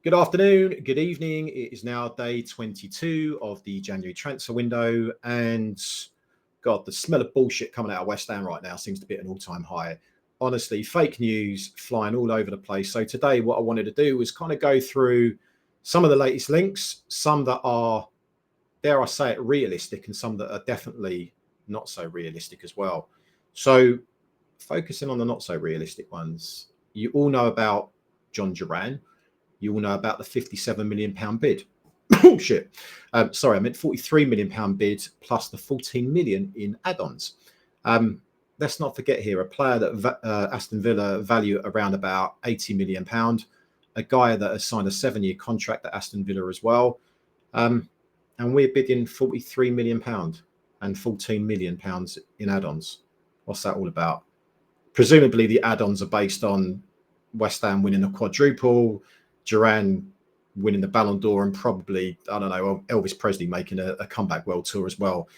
Good afternoon, good evening. It is now day 22 of the January transfer window, and God, the smell of bullshit coming out of West Ham right now seems to be at an all-time high. Honestly, fake news flying all over the place. So today what I wanted to do was kind of go through some of the latest links, some that are, dare I say it, realistic, and some that are definitely not so realistic as well. So focusing on the not so realistic ones, you all know about John Duran. You all know about the £57 million bid. Oh, shit. Sorry, I meant £43 million bid plus the 14 million in add-ons. Let's not forget here, a player that Aston Villa value around about £80 million, a guy that has signed a 7-year contract at Aston Villa as well. And we're bidding £43 million and £14 million in add-ons. What's that all about? Presumably the add-ons are based on West Ham winning a quadruple, Duran winning the Ballon d'Or, and probably, I don't know, Elvis Presley making a comeback world tour as well.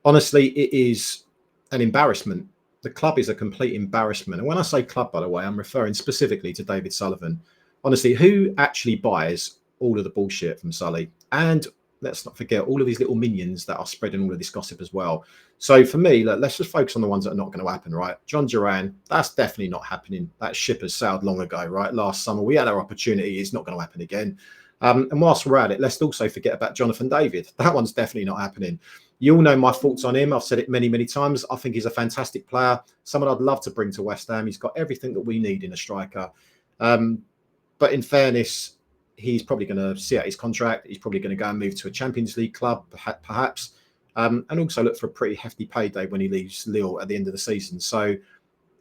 Honestly, it is an embarrassment. The club is a complete embarrassment. And when I say club, by the way, I'm referring specifically to David Sullivan. Honestly, who actually buys all of the bullshit from Sully? And let's not forget all of these little minions that are spreading all of this gossip as well. So for me, let's just focus on the ones that are not going to happen, right? John Duran, that's definitely not happening. That ship has sailed long ago, right? Last summer, we had our opportunity. It's not going to happen again. And whilst we're at it, let's also forget about Jonathan David. That one's definitely not happening. You all know my thoughts on him. I've said it many, many times. I think he's a fantastic player, someone I'd love to bring to West Ham. He's got everything that we need in a striker. But in fairness, he's probably going to see out his contract. He's probably going to go and move to a Champions League club, perhaps, and also look for a pretty hefty payday when he leaves Lille at the end of the season. So,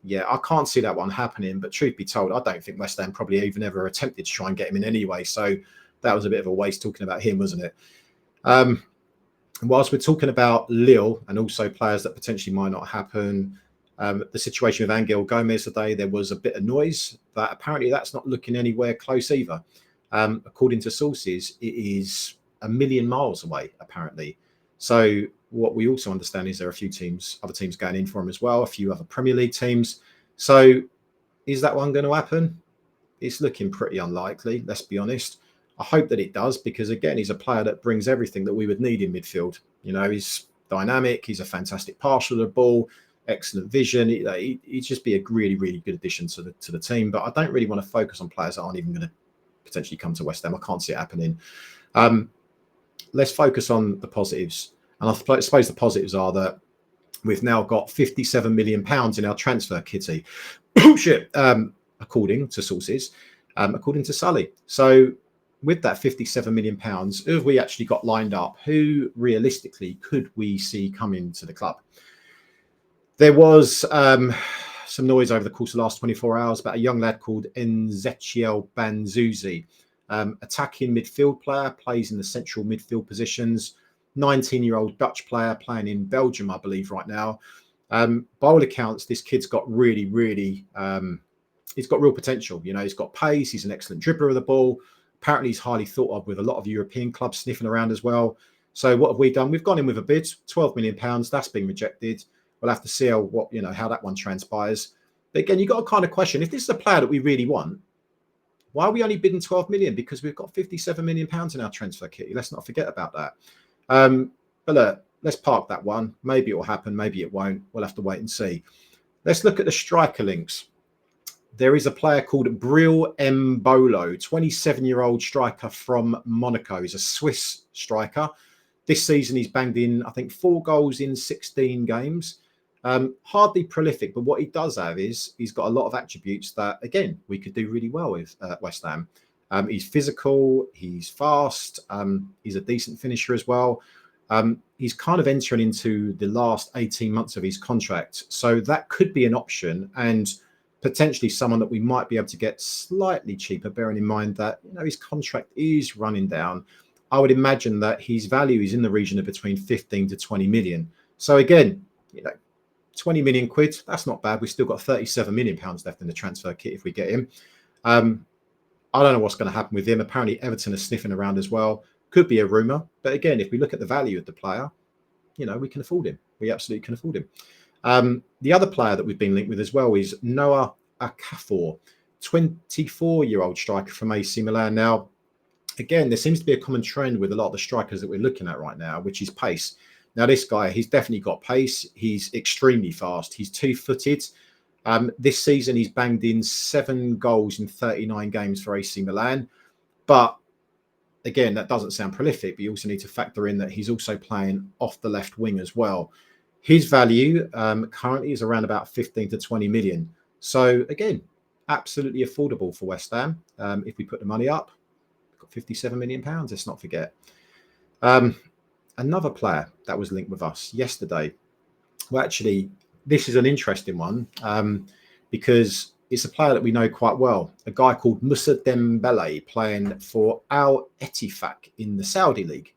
yeah, I can't see that one happening. But truth be told, I don't think West Ham probably even ever attempted to try and get him in anyway. So that was a bit of a waste talking about him, wasn't it? Whilst we're talking about Lille and also players that potentially might not happen, the situation with Angel Gomez today, there was a bit of noise that apparently that's not looking anywhere close either. According to sources, it is a million miles away, apparently. So what we also understand is there are a few teams, other teams going in for him as well, a few other Premier League teams. So is that one going to happen? It's looking pretty unlikely, let's be honest. I hope that it does, because again, he's a player that brings everything that we would need in midfield. You know, he's dynamic, he's a fantastic passer of the ball, excellent vision. He'd just be a really, really good addition to the team. But I don't really want to focus on players that aren't even going to potentially come to West Ham. I can't see it happening. Let's focus on the positives. And I suppose the positives are that we've now got £57 million in our transfer kitty. Shit. According to sources, according to Sully. So with that £57 million, who have we actually got lined up? Who realistically could we see coming to the club? There was some noise over the course of the last 24 hours about a young lad called Ezequiel Banzuzi, attacking midfield player, plays in the central midfield positions, 19-year-old Dutch player playing in Belgium, I believe, right now. By all accounts, this kid's got really, he's got real potential. You know, he's got pace. He's an excellent dribbler of the ball. Apparently, he's highly thought of with a lot of European clubs sniffing around as well. So what have we done? We've gone in with a bid, £12 million. That's been rejected. We'll have to see how that one transpires. But again, you've got to kind of question, if this is a player that we really want, why are we only bidding 12 million? Because we've got £57 million in our transfer kitty. Let's not forget about that. But look, let's park that one. Maybe it will happen. Maybe it won't. We'll have to wait and see. Let's look at the striker links. There is a player called Bril Mbolo, 27-year-old striker from Monaco. He's a Swiss striker. This season, he's banged in, I think, 4 goals in 16 games. Hardly prolific, but what he does have is he's got a lot of attributes that, again, we could do really well with West Ham. He's physical, he's fast, he's a decent finisher as well. He's kind of entering into the last 18 months of his contract. So that could be an option, and potentially someone that we might be able to get slightly cheaper, bearing in mind that, you know, his contract is running down. I would imagine that his value is in the region of between 15 to 20 million. So again, you know, 20 million quid, that's not bad. We've still got £37 million left in the transfer kit if we get him. I don't know what's going to happen with him. Apparently Everton are sniffing around as well. Could be a rumour. But again, if we look at the value of the player, you know, we can afford him. We absolutely can afford him. The other player that we've been linked with as well is Noah Okafor, 24-year-old striker from AC Milan. Now, again, there seems to be a common trend with a lot of the strikers that we're looking at right now, which is pace. Now, this guy, he's definitely got pace. He's extremely fast. He's two-footed. This season, he's banged in 7 goals in 39 games for AC Milan. But again, that doesn't sound prolific, but you also need to factor in that he's also playing off the left wing as well. His value currently is around about 15 to 20 million. So again, absolutely affordable for West Ham. If we put the money up, we've got 57 million pounds, let's not forget. Another player that was linked with us yesterday. Well, actually, this is an interesting one because it's a player that we know quite well, a guy called Moussa Dembele, playing for Al Ettifaq in the Saudi League.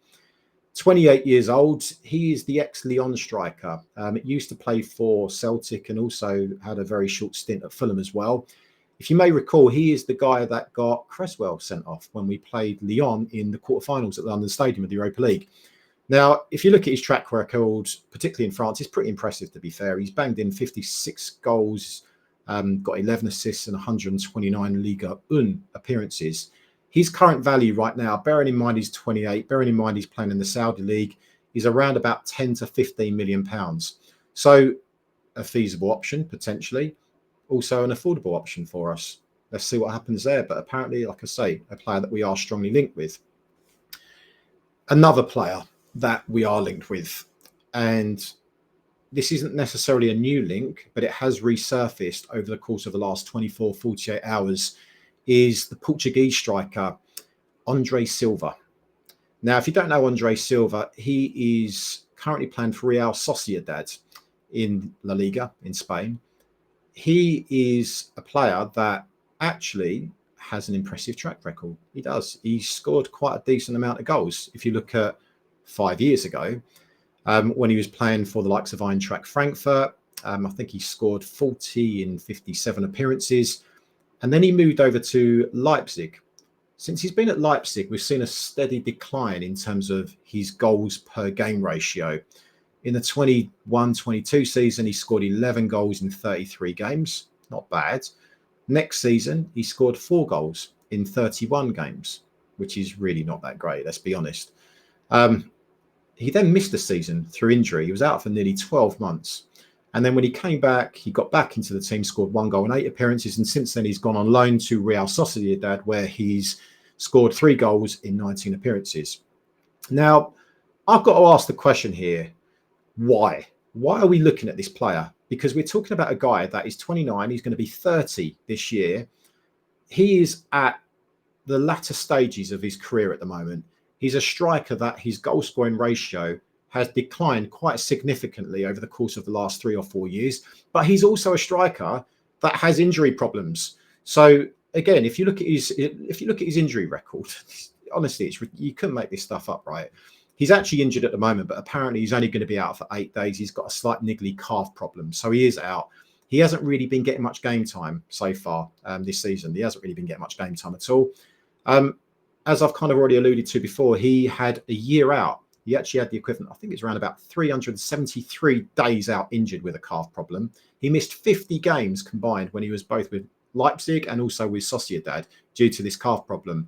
28 years old. He is the ex-Lyon striker. Used to play for Celtic and also had a very short stint at Fulham as well. If you may recall, he is the guy that got Cresswell sent off when we played Lyon in the quarterfinals at the London Stadium of the Europa League. Now, if you look at his track record, particularly in France, it's pretty impressive, to be fair. He's banged in 56 goals, got 11 assists and 129 Liga 1 appearances. His current value right now, bearing in mind he's 28, bearing in mind he's playing in the Saudi League, is around about 10 to 15 million pounds. So a feasible option, potentially. Also an affordable option for us. Let's see what happens there. But apparently, like I say, a player that we are strongly linked with. Another player that we are linked with, and this isn't necessarily a new link, but it has resurfaced over the course of the last 24, 48 hours, is the Portuguese striker, Andre Silva. Now, if you don't know Andre Silva, he is currently playing for Real Sociedad in La Liga in Spain. He is a player that actually has an impressive track record. He does. He scored quite a decent amount of goals. If you look at 5 years ago, when he was playing for the likes of Eintracht Frankfurt, I think he scored 40 in 57 appearances. And then he moved over to Leipzig. Since he's been at Leipzig, we've seen a steady decline in terms of his goals per game ratio. In the 21-22 season, he scored 11 goals in 33 games. Not bad. Next season, he scored 4 goals in 31 games, which is really not that great, let's be honest. He then missed the season through injury. He was out for nearly 12 months. And then when he came back, he got back into the team, scored 1 goal in 8 appearances. And since then, he's gone on loan to Real Sociedad, where he's scored 3 goals in 19 appearances. Now, I've got to ask the question here, why? Why are we looking at this player? Because we're talking about a guy that is 29. He's going to be 30 this year. He is at the latter stages of his career at the moment. He's a striker that his goal scoring ratio has declined quite significantly over the course of the last 3 or 4 years. But he's also a striker that has injury problems. So again, if you look at his injury record, honestly, you couldn't make this stuff up, right? He's actually injured at the moment, but apparently he's only going to be out for 8 days. He's got a slight niggly calf problem, so he is out. He hasn't really been getting much game time so far this season. He hasn't really been getting much game time at all. As I've kind of already alluded to before, he had a year out. He actually had the equivalent, I think it's around about 373 days out injured with a calf problem. He missed 50 games combined when he was both with Leipzig and also with Sociedad due to this calf problem.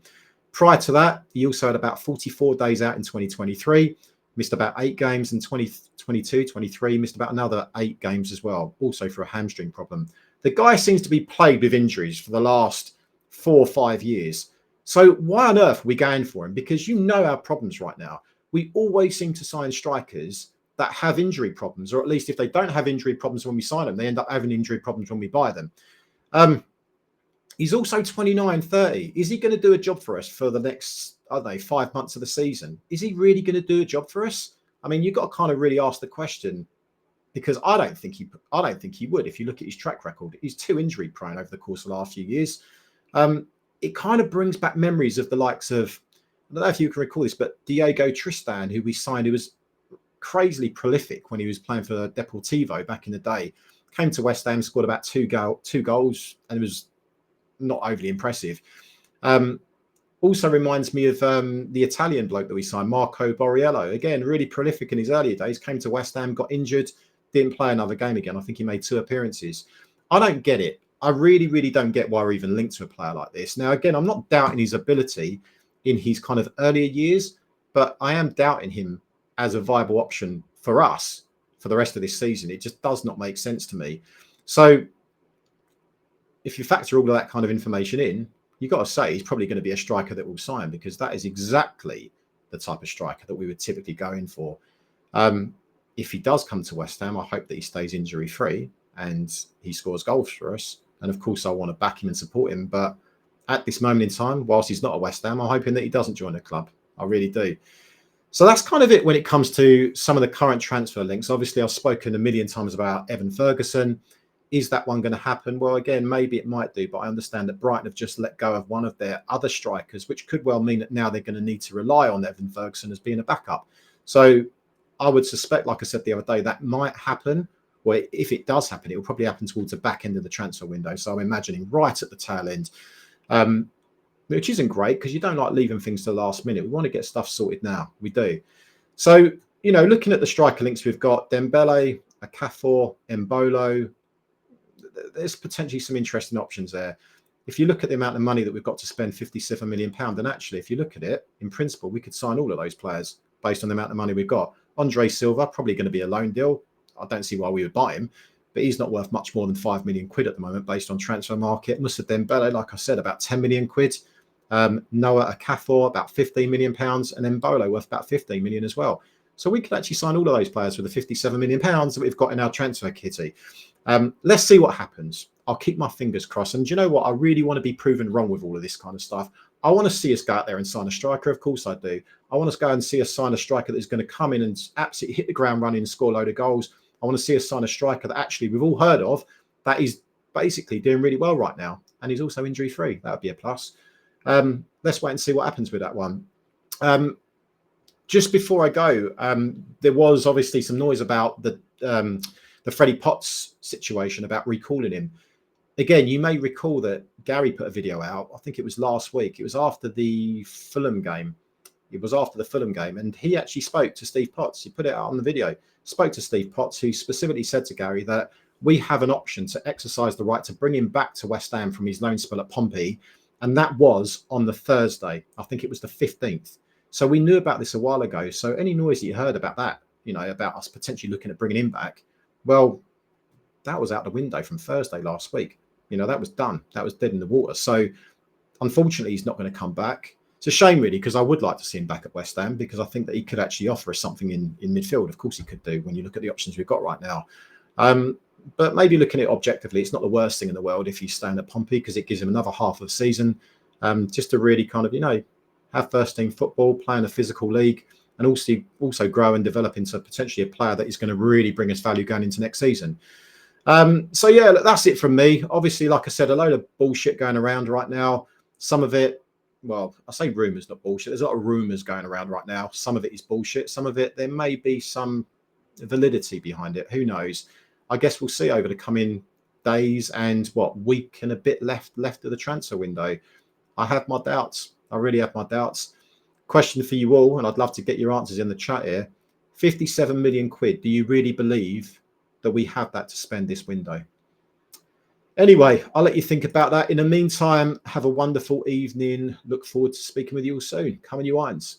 Prior to that, he also had about 44 days out in 2023, missed about 8 games in 2022, 23, missed about another 8 games as well, also for a hamstring problem. The guy seems to be plagued with injuries for the last 4 or 5 years. So why on earth are we going for him? Because you know our problems right now. We always seem to sign strikers that have injury problems, or at least if they don't have injury problems when we sign them, they end up having injury problems when we buy them. He's also 29, 30. Is he going to do a job for us for the next, 5 months of the season? Is he really going to do a job for us? I mean, you've got to kind of really ask the question, because I don't think he would. If you look at his track record, he's too injury prone over the course of the last few years. It kind of brings back memories of the likes of, I don't know if you can recall this, but Diego Tristan, who we signed, who was crazily prolific when he was playing for Deportivo back in the day, came to West Ham, scored about 2 goals, and it was not overly impressive. Also reminds me of the Italian bloke that we signed, Marco Borriello. Again, really prolific in his earlier days, came to West Ham, got injured, didn't play another game again. I think he made 2 appearances. I don't get it. I really, really don't get why we're even linked to a player like this. Now, again, I'm not doubting his ability. in his kind of earlier years, but I am doubting him as a viable option for us for the rest of this season. It just does not make sense to me. So if you factor all of that kind of information in, you've got to say he's probably going to be a striker that will sign, because that is exactly the type of striker that we would typically go in for. If he does come to West Ham, I hope that he stays injury free and he scores goals for us. And of course, I want to back him and support him. But at this moment in time, whilst he's not at West Ham, I'm hoping that he doesn't join the club. I really do. So that's kind of it when it comes to some of the current transfer links. Obviously, I've spoken a million times about Evan Ferguson. Is that one going to happen? Well, again, maybe it might do, but I understand that Brighton have just let go of one of their other strikers, which could well mean that now they're going to need to rely on Evan Ferguson as being a backup. So I would suspect, like I said the other day, that might happen. Well, if it does happen, it will probably happen towards the back end of the transfer window. So I'm imagining right at the tail end, which isn't great because you don't like leaving things to the last minute. We want to get stuff sorted now. We do. So, you know, looking at the striker links, we've got Dembele, Okafor, Embolo. There's potentially some interesting options there. If you look at the amount of money that we've got to spend, £57 million, and actually, if you look at it, in principle, we could sign all of those players based on the amount of money we've got. Andre Silva, probably going to be a loan deal. I don't see why we would buy him, but he's not worth much more than £5 million at the moment based on transfer market. Moussa Dembele, like I said, about £10 million. Noah Okafor, about £15 million, and Embolo worth about £15 million as well. So we could actually sign all of those players for the £57 million that we've got in our transfer kitty. Let's see what happens. I'll keep my fingers crossed. And do you know what? I really want to be proven wrong with all of this kind of stuff. I want to see us go out there and sign a striker. Of course I do. I want us to go and see us sign a striker that is going to come in and absolutely hit the ground running and score a load of goals. I want to see us sign a striker that actually we've all heard of, that is basically doing really well right now. And he's also injury free. That would be a plus. Let's wait and see what happens with that one. Just before I go, there was obviously some noise about the Freddie Potts situation, about recalling him. Again, you may recall that Gary put a video out. I think it was last week. It was after the Fulham game. And he actually spoke to Steve Potts. He put it out on the video. Spoke to Steve Potts, who specifically said to Gary that we have an option to exercise the right to bring him back to West Ham from his loan spell at Pompey. And that was on the Thursday. I think it was the 15th. So we knew about this a while ago. So any noise that you heard about that, you know, about us potentially looking at bringing him back, well, that was out the window from Thursday last week. You know, that was done. That was dead in the water. So unfortunately, he's not going to come back. It's a shame, really, because I would like to see him back at West Ham, because I think that he could actually offer us something in midfield. Of course he could do, when you look at the options we've got right now. But maybe looking at it objectively, it's not the worst thing in the world if he's staying at Pompey, because it gives him another half of the season just to really kind of, you know, have first team football, play in a physical league, and also grow and develop into potentially a player that is going to really bring us value going into next season. So yeah, look, that's it from me. Obviously, like I said, a load of bullshit going around right now. Some of it, well, I say rumours, not bullshit. There's a lot of rumours going around right now. Some of it is bullshit. Some of it, there may be some validity behind it. Who knows? I guess we'll see over the coming days and week and a bit left of the transfer window. I have my doubts. I really have my doubts. Question for you all, and I'd love to get your answers in the chat here. 57 million quid. Do you really believe that we have that to spend this window? Anyway, I'll let you think about that. In the meantime, have a wonderful evening. Look forward to speaking with you all soon. Come on, you irons.